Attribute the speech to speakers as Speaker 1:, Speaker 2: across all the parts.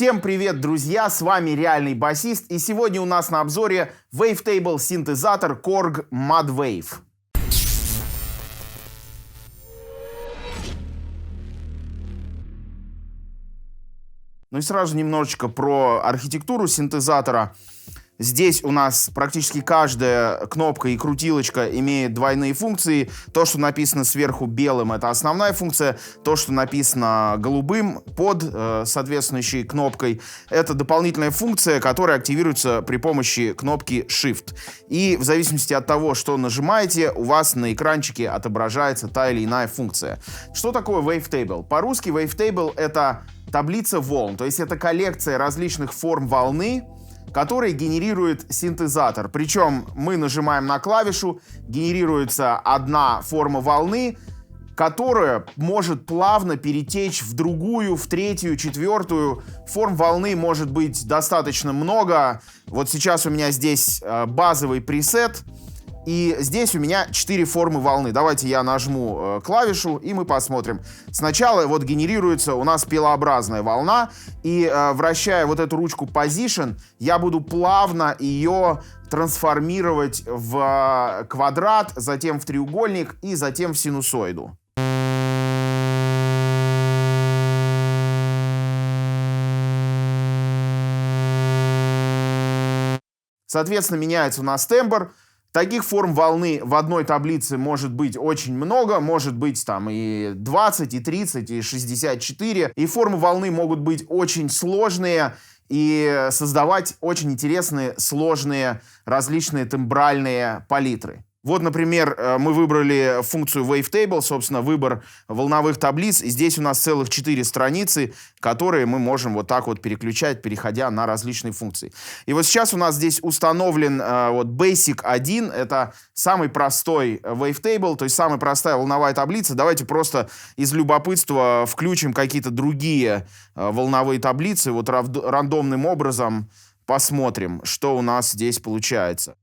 Speaker 1: Всем привет, друзья! С вами Реальный Басист, и сегодня у нас на обзоре Wavetable синтезатор Korg Mudwave. Ну и сразу немножечко про архитектуру синтезатора. Здесь у нас практически каждая кнопка и крутилочка имеет двойные функции. То, что написано сверху белым, это основная функция. То, что написано голубым под соответствующей кнопкой, это дополнительная функция, которая активируется при помощи кнопки Shift. И в зависимости от того, что нажимаете, у вас на экранчике отображается та или иная функция. Что такое Wavetable? По-русски Wavetable — это таблица волн, то есть это коллекция различных форм волны, который генерирует синтезатор. Причем мы нажимаем на клавишу, генерируется одна форма волны, которая может плавно перетечь в другую, в третью, четвертую. Форм волны может быть достаточно много. Вот сейчас у меня здесь базовый пресет, и здесь у меня 4 формы волны. Давайте я нажму клавишу, и мы посмотрим. Сначала вот генерируется у нас пилообразная волна, и вращая вот эту ручку Position, я буду плавно ее трансформировать в квадрат, затем в треугольник и затем в синусоиду. Соответственно, меняется у нас тембр. Таких форм волны в одной таблице может быть очень много, может быть там и 20, и 30, и 64. И формы волны могут быть очень сложные и создавать очень интересные, сложные, различные тембральные палитры. Вот, например, мы выбрали функцию Wavetable, собственно, выбор волновых таблиц. И здесь у нас целых 4 страницы, которые мы можем вот так вот переключать, переходя на различные функции. И вот сейчас у нас здесь установлен вот Basic 1. Это самый простой Wavetable, то есть самая простая волновая таблица. Давайте просто из любопытства включим какие-то другие волновые таблицы. Вот рандомным образом посмотрим, что у нас здесь получается.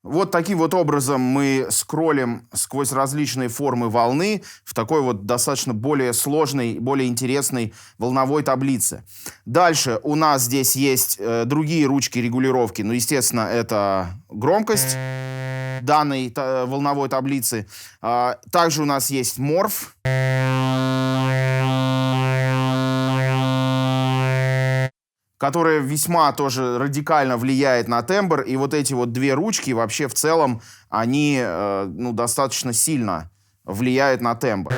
Speaker 1: Вот таким вот образом мы скроллим сквозь различные формы волны в такой вот достаточно более сложной, более интересной волновой таблице. Дальше у нас здесь есть другие ручки регулировки. Ну, естественно, это громкость данной волновой таблицы. Также у нас есть морф, которая весьма тоже радикально влияет на тембр. И вот эти вот две ручки вообще в целом, они достаточно сильно влияют на тембр.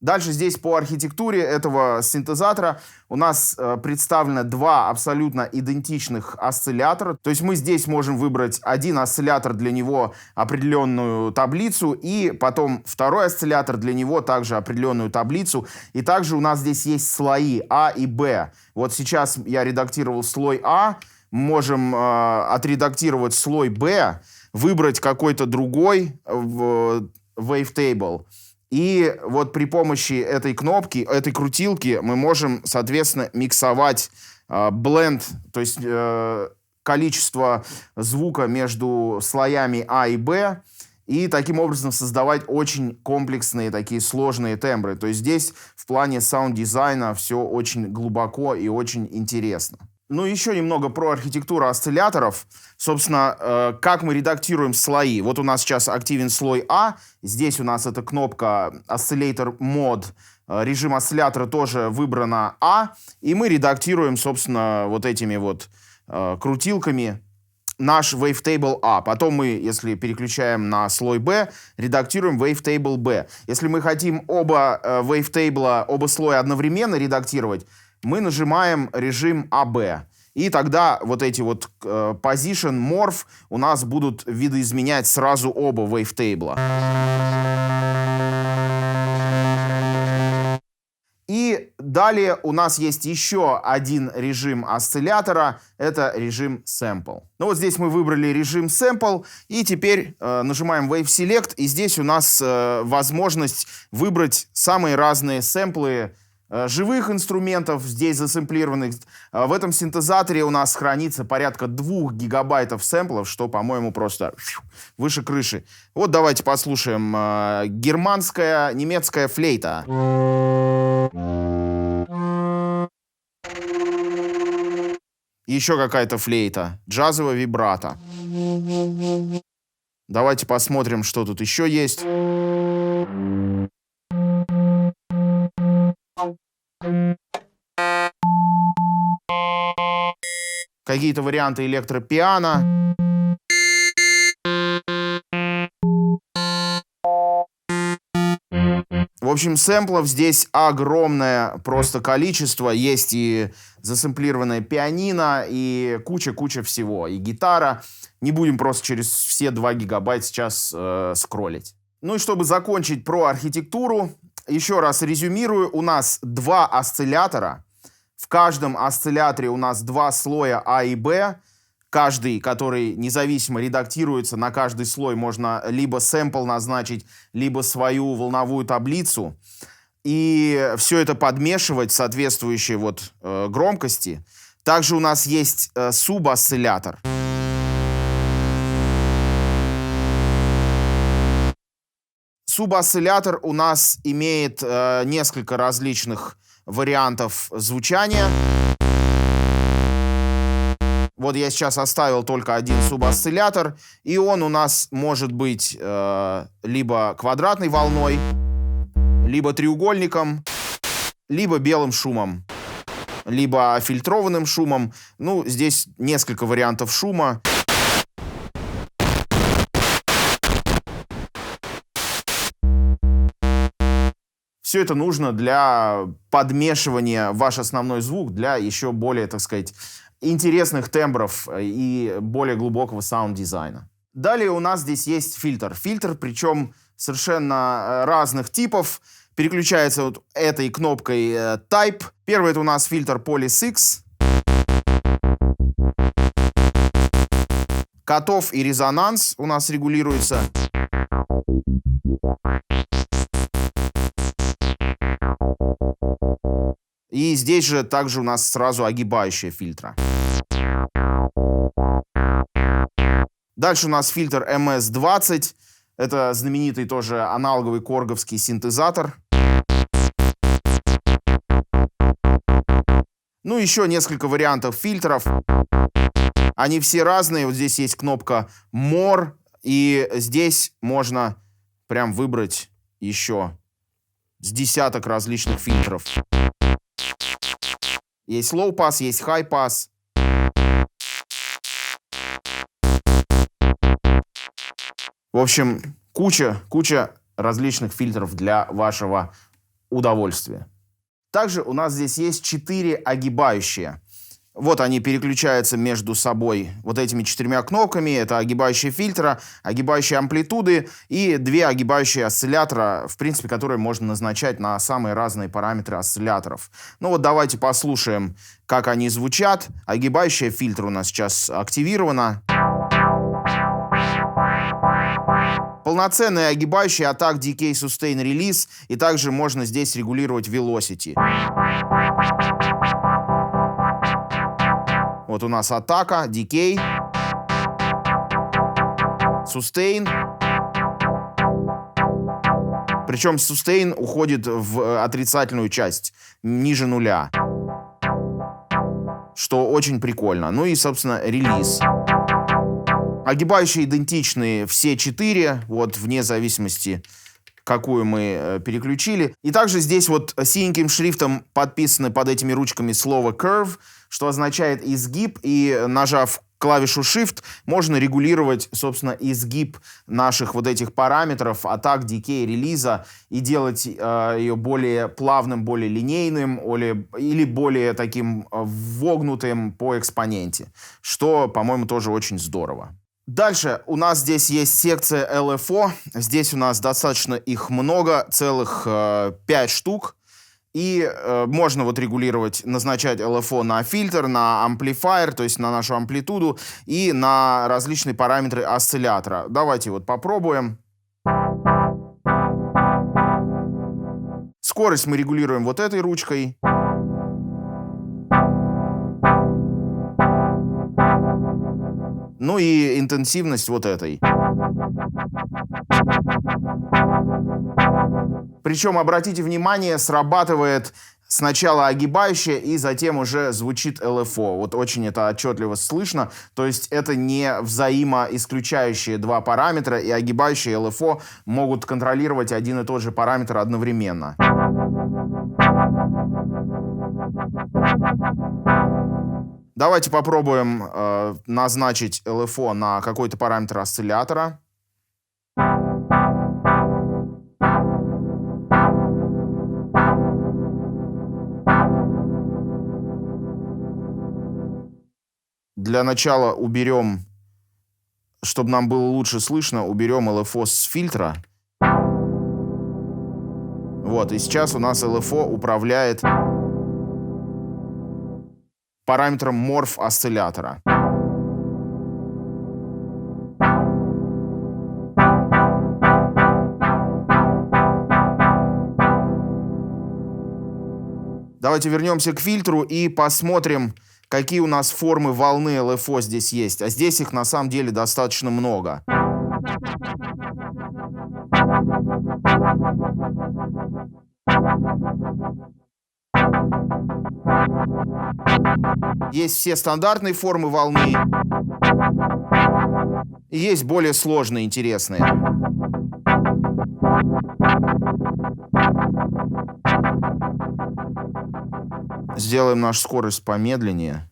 Speaker 1: Дальше здесь по архитектуре этого синтезатора у нас представлено два абсолютно идентичных осциллятора. То есть мы здесь можем выбрать один осциллятор, для него определенную таблицу, и потом второй осциллятор, для него также определенную таблицу. И также у нас здесь есть слои А и Б. Вот сейчас я редактировал слой А, можем отредактировать слой Б, выбрать какой-то другой Wavetable. И вот при помощи этой кнопки, этой крутилки мы можем, соответственно, миксовать бленд, то есть количество звука между слоями А и Б, и таким образом создавать очень комплексные, такие сложные тембры. То есть здесь в плане саунд-дизайна все очень глубоко и очень интересно. Ну, еще немного про архитектуру осцилляторов. Собственно, как мы редактируем слои. Вот у нас сейчас активен слой А. Здесь у нас эта кнопка Oscillator Mode. Режим осциллятора тоже выбрана А. И мы редактируем, собственно, вот этими вот крутилками наш Wavetable А. Потом мы, если переключаем на слой Б, редактируем Wavetable Б. Если мы хотим оба Wavetable, оба слоя одновременно редактировать, мы нажимаем режим АБ. И тогда вот эти вот Position, Morph у нас будут видоизменять сразу оба Wavetable. И далее у нас есть еще один режим осциллятора. Это режим Sample. Ну вот здесь мы выбрали режим Sample. И теперь нажимаем Wave Select. И здесь у нас возможность выбрать самые разные сэмплы живых инструментов здесь засэмплированных. В этом синтезаторе у нас хранится порядка 2 гигабайтов сэмплов, что, по-моему, просто выше крыши. Вот давайте послушаем. Германская, немецкая флейта. Еще какая-то флейта. Джазовая вибрато. Давайте посмотрим, что тут еще есть. Какие-то варианты электропиано. В общем, сэмплов здесь огромное просто количество. Есть и засэмплированное пианино, и куча-куча всего. И гитара. Не будем просто через все 2 гигабайта сейчас скроллить. Ну и чтобы закончить про архитектуру, еще раз резюмирую. У нас 2 осциллятора. В каждом осцилляторе у нас 2 слоя А и Б. Каждый, который независимо редактируется, на каждый слой можно либо сэмпл назначить, либо свою волновую таблицу. И все это подмешивать в соответствующей громкости. Также у нас есть субосциллятор. Субосциллятор у нас имеет несколько различных вариантов звучания. Вот я сейчас оставил только один субосциллятор, и он у нас может быть либо квадратной волной, либо треугольником, либо белым шумом, либо фильтрованным шумом. Ну, здесь несколько вариантов шума. Все это нужно для подмешивания ваш основной звук, для еще более, так сказать, интересных тембров и более глубокого саунд-дизайна. Далее у нас здесь есть фильтр. Фильтр, причем совершенно разных типов. Переключается вот этой кнопкой Type. Первый это у нас фильтр Polis X. Катов и резонанс у нас регулируется. И здесь же также у нас сразу огибающая фильтра. Дальше у нас фильтр MS-20. Это знаменитый тоже аналоговый корговский синтезатор. Ну, еще несколько вариантов фильтров. Они все разные. Вот здесь есть кнопка More. И здесь можно прям выбрать еще с десяток различных фильтров. Есть low pass, есть high pass. В общем, куча различных фильтров для вашего удовольствия. Также у нас здесь есть 4 огибающие. Вот они переключаются между собой вот этими 4 кнопками. Это огибающие фильтра, огибающие амплитуды и 2 огибающие осциллятора, в принципе, которые можно назначать на самые разные параметры осцилляторов. Ну вот давайте послушаем, как они звучат. Огибающая фильтр у нас сейчас активирована. Полноценные огибающие Attack, Decay, Sustain, Release. И также можно здесь регулировать Velocity. Вот у нас атака, Decay, Sustain. Причем Sustain уходит в отрицательную часть, ниже нуля. Что очень прикольно. Ну и, собственно, релиз. Огибающие идентичны все 4, вот вне зависимости, какую мы переключили. И также здесь вот синеньким шрифтом подписаны под этими ручками слово curve, что означает изгиб, и нажав клавишу Shift, можно регулировать, собственно, изгиб наших вот этих параметров, атак, дикей, релиза, и делать ее более плавным, более линейным, или более таким вогнутым по экспоненте, что, по-моему, тоже очень здорово. Дальше у нас здесь есть секция LFO. Здесь у нас достаточно их много, целых 5 штук. И можно вот регулировать, назначать LFO на фильтр, на амплифайер, то есть на нашу амплитуду, и на различные параметры осциллятора. Давайте вот попробуем. С Скорость мы регулируем вот этой ручкой. Ну и интенсивность вот этой. Причем, обратите внимание, срабатывает сначала огибающая, и затем уже звучит LFO. Вот очень это отчетливо слышно. То есть это не взаимоисключающие два параметра, и огибающие и LFO могут контролировать один и тот же параметр одновременно. Давайте попробуем назначить LFO на какой-то параметр осциллятора. Для начала уберем, чтобы нам было лучше слышно, уберем LFO с фильтра. Вот, и сейчас у нас LFO управляет параметром морф осциллятора. Давайте вернемся к фильтру и посмотрим, какие у нас формы волны LFO здесь есть. А здесь их на самом деле достаточно много. Есть все стандартные формы волны. И есть более сложные, интересные. Сделаем нашу скорость помедленнее.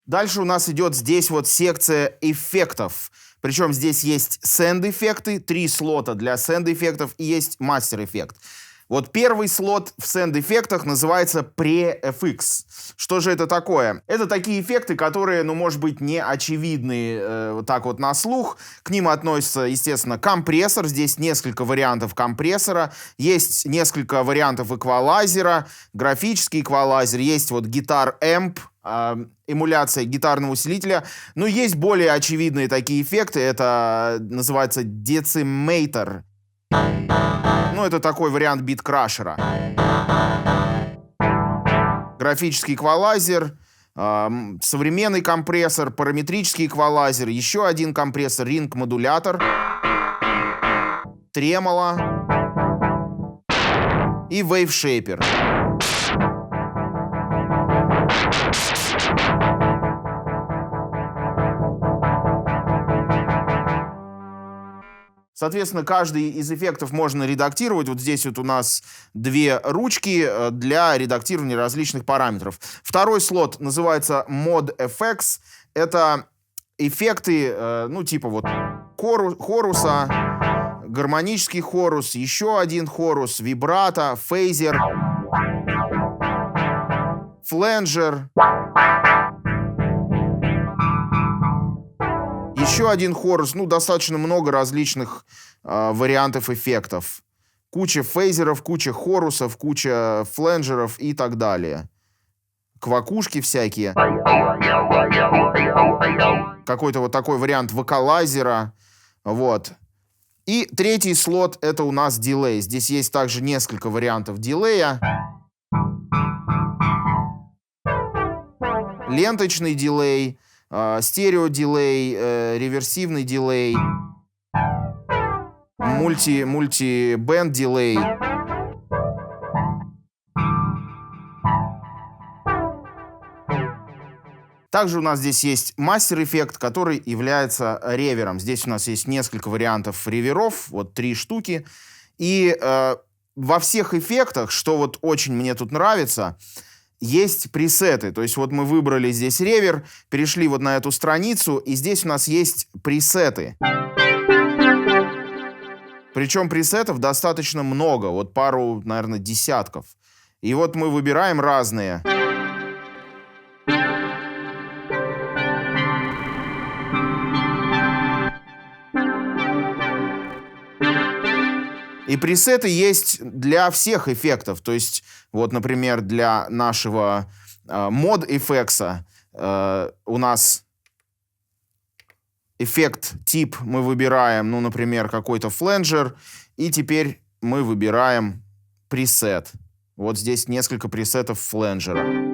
Speaker 1: Дальше у нас идет здесь вот секция эффектов. Причем здесь есть сенд-эффекты, 3 слота для сенд-эффектов, и есть мастер-эффект. Вот первый слот в сенд-эффектах называется Pre-FX. Что же это такое? Это такие эффекты, которые, ну, может быть, не очевидны вот так вот на слух. К ним относится, естественно, компрессор. Здесь несколько вариантов компрессора. Есть несколько вариантов эквалайзера, графический эквалайзер. Есть вот гитар-эмп, эмуляция гитарного усилителя. Но есть более очевидные такие эффекты. Это называется децимейтор. Ну, это такой вариант бит-крашера. Графический эквалайзер, современный компрессор, параметрический эквалайзер, еще один компрессор, ринг-модулятор, тремоло и вейвшейпер. Соответственно, каждый из эффектов можно редактировать. Вот здесь вот у нас 2 ручки для редактирования различных параметров. Второй слот называется Mod FX. Это эффекты, ну, типа вот хоруса, гармонический хорус, еще один хорус, вибрато, фейзер, фленджер. Еще один хорус, ну, достаточно много различных вариантов эффектов. Куча фейзеров, куча хорусов, куча фленджеров и так далее. Квакушки всякие. Какой-то вот такой вариант вокалайзера. Вот. И третий слот — это у нас дилей. Здесь есть также несколько вариантов дилея. Ленточный дилей, стерео-дилей, реверсивный дилей, мульти-бенд дилей. Также у нас здесь есть мастер-эффект, который является ревером. Здесь у нас есть несколько вариантов реверов, вот 3 штуки. И во всех эффектах, что вот очень мне тут нравится, есть пресеты. То есть вот мы выбрали здесь ревер, перешли вот на эту страницу, и здесь у нас есть пресеты. Причем пресетов достаточно много, вот пару, наверное, десятков. И вот мы выбираем разные. И пресеты есть для всех эффектов. То есть, вот, например, для нашего Mod Effects у нас эффект тип мы выбираем, ну, например, какой-то фленджер, и теперь мы выбираем пресет. Вот здесь несколько пресетов фленджера.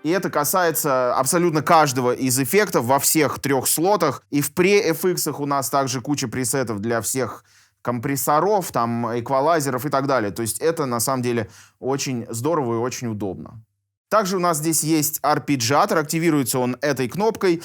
Speaker 1: И это касается абсолютно каждого из эффектов во всех 3 слотах. И в pre-FX у нас также куча пресетов для всех компрессоров, там, эквалайзеров и так далее. То есть это, на самом деле, очень здорово и очень удобно. Также у нас здесь есть арпеджиатор. Активируется он этой кнопкой.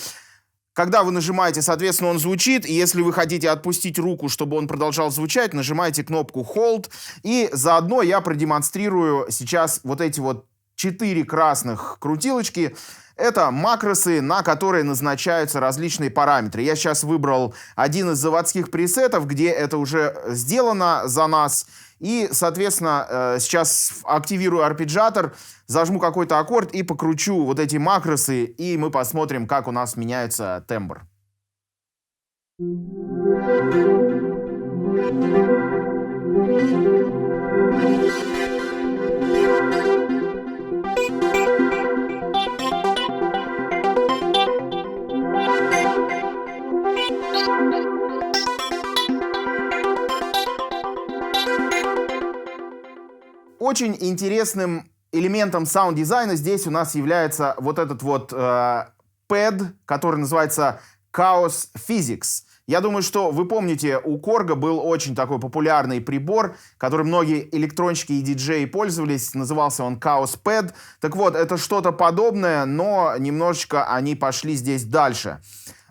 Speaker 1: Когда вы нажимаете, соответственно, он звучит. И если вы хотите отпустить руку, чтобы он продолжал звучать, нажимаете кнопку Hold. И заодно я продемонстрирую сейчас вот эти вот 4 красных крутилочки. Это макросы, на которые назначаются различные параметры. Я сейчас выбрал один из заводских пресетов, где это уже сделано за нас. И, соответственно, сейчас активирую арпеджиатор, зажму какой-то аккорд и покручу вот эти макросы, и мы посмотрим, как у нас меняется тембр. Очень интересным элементом саунд-дизайна здесь у нас является вот этот вот пэд, который называется Chaos Physics. Я думаю, что вы помните, у Korg был очень такой популярный прибор, который многие электронщики и диджеи пользовались. Назывался он Chaos Pad. Так вот, это что-то подобное, но немножечко они пошли здесь дальше.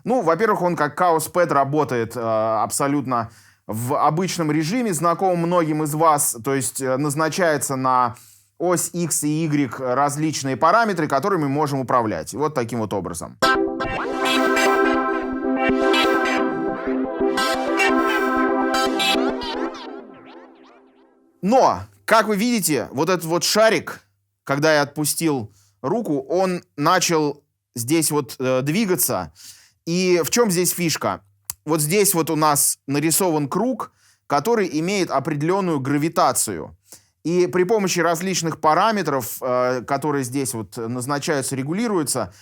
Speaker 1: Ну, во-первых, он как Chaos Pad работает абсолютно в обычном режиме, знаком многим из вас, то есть назначается на ось X и Y различные параметры, которыми мы можем управлять. Вот таким вот образом. Но, как вы видите, вот этот вот шарик, когда я отпустил руку, он начал здесь вот двигаться. И в чем здесь фишка? Вот здесь вот у нас нарисован круг, который имеет определенную гравитацию. И при помощи различных параметров, которые здесь вот назначаются, регулируются,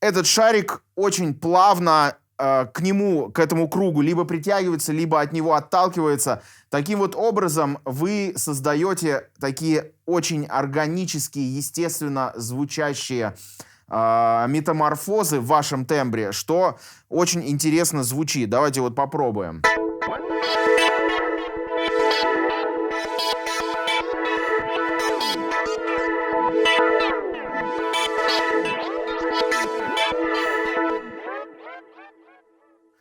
Speaker 1: этот шарик очень плавно к нему, к этому кругу, либо притягивается, либо от него отталкивается. Таким вот образом вы создаете такие очень органические, естественно звучащие метаморфозы в вашем тембре, что очень интересно звучит. Давайте вот попробуем.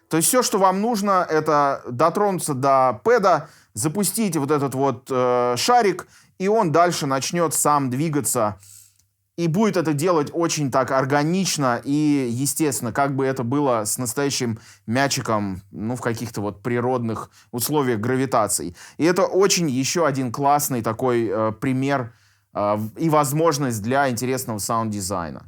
Speaker 1: То есть все, что вам нужно, это дотронуться до пэда, запустить вот этот вот шарик, и он дальше начнет сам двигаться. И будет это делать очень так органично и естественно, как бы это было с настоящим мячиком, ну, в каких-то вот природных условиях гравитации. И это очень еще один классный такой пример и возможность для интересного саунд-дизайна.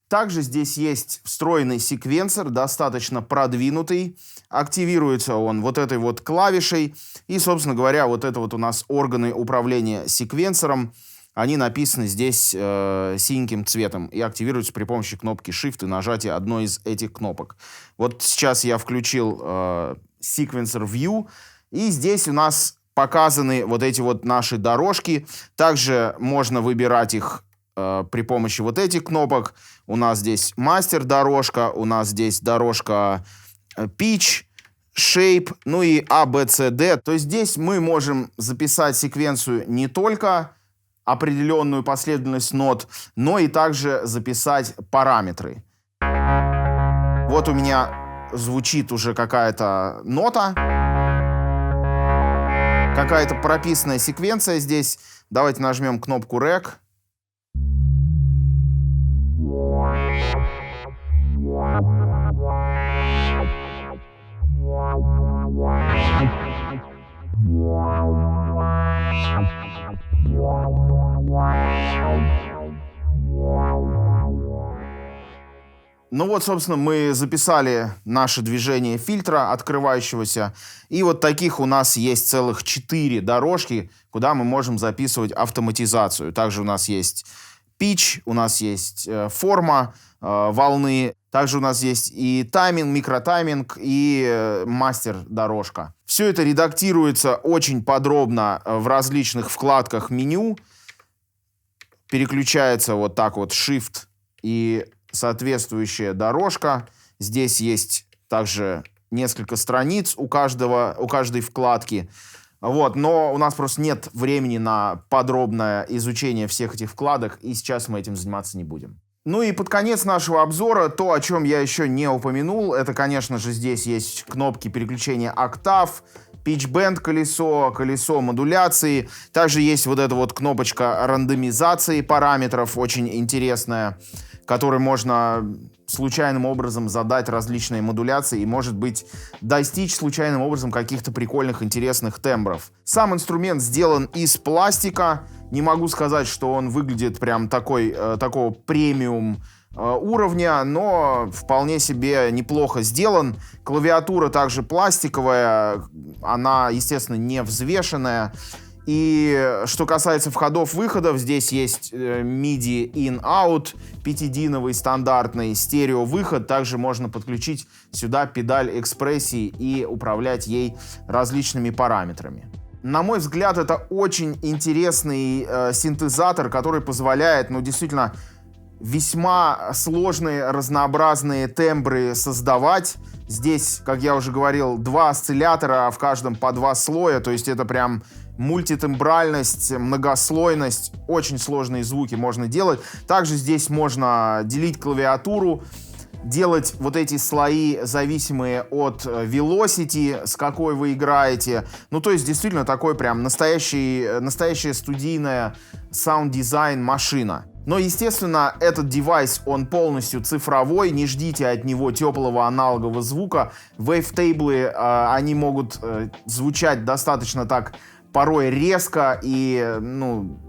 Speaker 1: Также здесь есть встроенный секвенсор, достаточно продвинутый. Активируется он вот этой вот клавишей. И, собственно говоря, вот это вот у нас органы управления секвенсором. Они написаны здесь синеньким цветом и активируются при помощи кнопки Shift и нажатия одной из этих кнопок. Вот сейчас я включил Sequencer View, и здесь у нас показаны вот эти вот наши дорожки. Также можно выбирать их при помощи вот этих кнопок. У нас здесь мастер-дорожка, у нас здесь дорожка Pitch, Shape, ну и A, B, C, D. То есть здесь мы можем записать секвенцию не только определенную последовательность нот, но и также записать параметры. Вот у меня звучит уже какая-то нота, какая-то прописанная секвенция здесь. Давайте нажмем кнопку Rec.
Speaker 2: Wow.
Speaker 1: Ну вот, собственно, мы записали наше движение фильтра открывающегося. И вот таких у нас есть целых 4 дорожки, куда мы можем записывать автоматизацию. Также у нас есть pitch, у нас есть форма волны. Также у нас есть и тайминг, микротайминг, и мастер-дорожка. Все это редактируется очень подробно в различных вкладках меню. Переключается вот так вот Shift и соответствующая дорожка. Здесь есть также несколько страниц у каждой вкладки. Вот, но у нас просто нет времени на подробное изучение всех этих вкладок, и сейчас мы этим заниматься не будем. Ну и под конец нашего обзора, то, о чем я еще не упомянул, это, конечно же, здесь есть кнопки переключения октав, питч-бенд колесо модуляции. Также есть вот эта вот кнопочка рандомизации параметров, очень интересная, которой можно случайным образом задать различные модуляции и, может быть, достичь случайным образом каких-то прикольных, интересных тембров. Сам инструмент сделан из пластика. Не могу сказать, что он выглядит прям такого премиум уровня, но вполне себе неплохо сделан. Клавиатура также пластиковая, она, естественно, не взвешенная. И что касается входов-выходов, здесь есть MIDI in-out, 5-диновый стандартный стерео-выход. Также можно подключить сюда педаль экспрессии и управлять ей различными параметрами. На мой взгляд, это очень интересный синтезатор, который позволяет, ну, действительно, весьма сложные, разнообразные тембры создавать. Здесь, как я уже говорил, 2 осциллятора, в каждом по 2 слоя, то есть это прям мультитембральность, многослойность, очень сложные звуки можно делать. Также здесь можно делить клавиатуру, делать вот эти слои, зависимые от velocity, с какой вы играете. Ну, то есть, действительно, такой прям настоящая студийная саунд-дизайн машина. Но, естественно, этот девайс, он полностью цифровой, не ждите от него теплого аналогового звука. Вейвтейблы, они могут звучать достаточно так порой резко и, ну,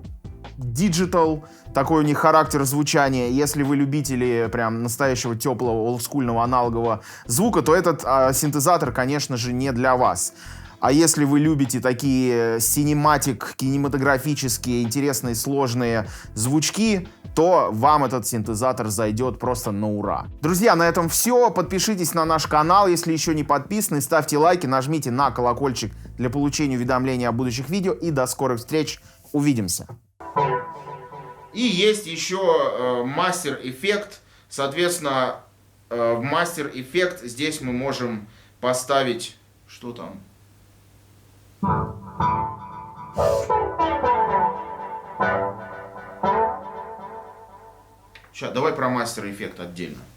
Speaker 1: диджитал, такой у них характер звучания. Если вы любители прям настоящего теплого олдскульного аналогового звука, то этот синтезатор, конечно же, не для вас. А если вы любите такие кинематографические, интересные, сложные звучки, то вам этот синтезатор зайдет просто на ура. Друзья, на этом все. Подпишитесь на наш канал, если еще не подписаны. Ставьте лайки, нажмите на колокольчик для получения уведомлений о будущих видео. И до скорых встреч. Увидимся. И есть еще мастер-эффект. Соответственно, в мастер-эффект здесь мы можем поставить... Что там? Сейчас, давай про мастер-эффект отдельно.